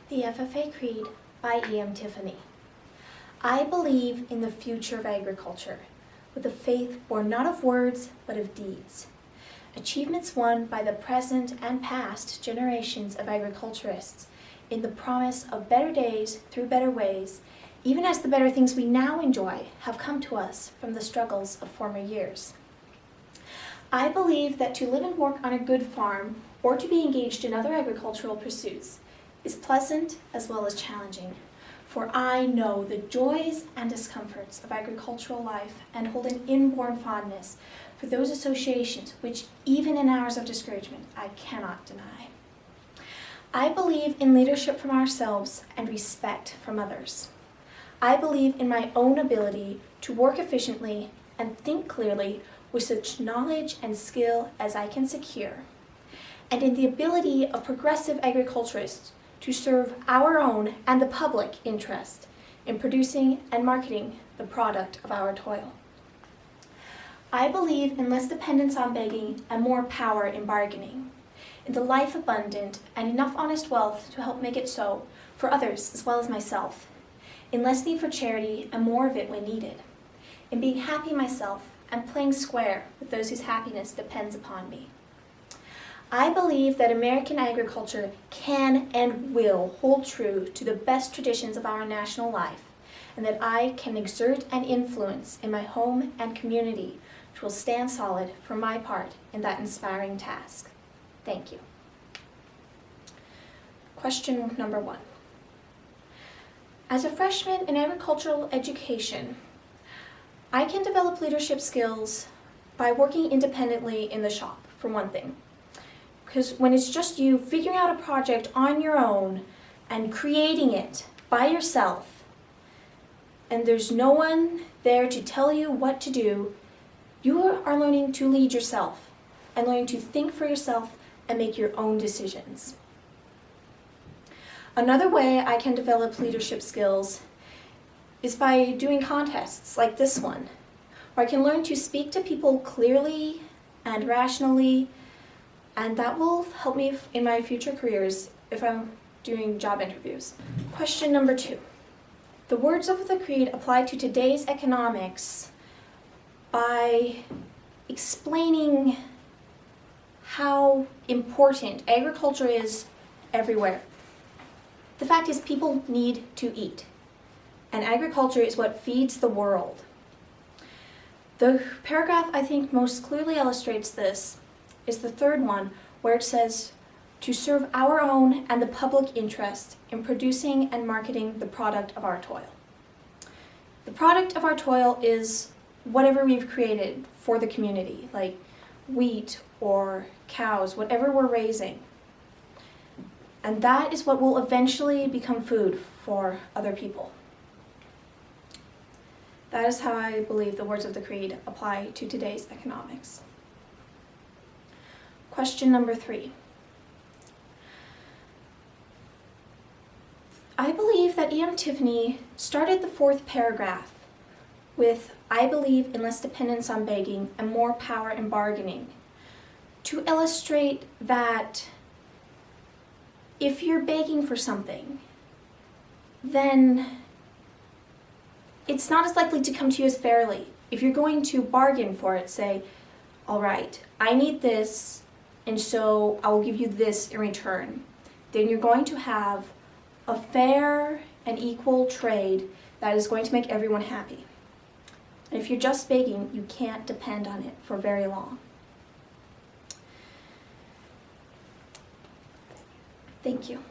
The FFA Creed by E.M. Tiffany. I believe in the future of agriculture, with a faith born not of words, but of deeds. Achievements won by the present and past generations of agriculturists in the promise of better days through better ways, even as the better things we now enjoy have come to us from the struggles of former years. I believe that to live and work on a good farm, or to be engaged in other agricultural pursuits, is pleasant as well as challenging, for I know the joys and discomforts of agricultural life and hold an inborn fondness for those associations which, even in hours of discouragement, I cannot deny. I believe in leadership from ourselves and respect from others. I believe in my own ability to work efficiently and think clearly with such knowledge and skill as I can secure, and in the ability of progressive agriculturists to serve our own and the public interest in producing and marketing the product of our toil. I believe in less dependence on begging and more power in bargaining, in the life abundant and enough honest wealth to help make it so for others as well as myself, in less need for charity and more of it when needed, in being happy myself and playing square with those whose happiness depends upon me. I believe that American agriculture can and will hold true to the best traditions of our national life, and that I can exert an influence in my home and community which will stand solid for my part in that inspiring task. Thank you. Question number 1. As a freshman in agricultural education, I can develop leadership skills by working independently in the shop, for one thing. Because when it's just you figuring out a project on your own and creating it by yourself, and there's no one there to tell you what to do, you are learning to lead yourself and learning to think for yourself and make your own decisions. Another way I can develop leadership skills is by doing contests like this one, where I can learn to speak to people clearly and rationally, and that will help me in my future careers if I'm doing job interviews. Question number 2. The words of the Creed apply to today's economics by explaining how important agriculture is everywhere. The fact is, people need to eat, and agriculture is what feeds the world. The paragraph I think most clearly illustrates this is the third one, where it says, to serve our own and the public interest in producing and marketing the product of our toil. The product of our toil is whatever we've created for the community, like wheat or cows, whatever we're raising. And that is what will eventually become food for other people. That is how I believe the words of the Creed apply to today's economics. Question number 3. I believe that E.M. Tiffany started the 4th paragraph with, I believe in less dependence on begging and more power in bargaining, to illustrate that if you're begging for something, then it's not as likely to come to you as fairly. If you're going to bargain for it, say, all right, I need this, and so I will give you this in return, then you're going to have a fair and equal trade that is going to make everyone happy. And if you're just begging, you can't depend on it for very long. Thank you.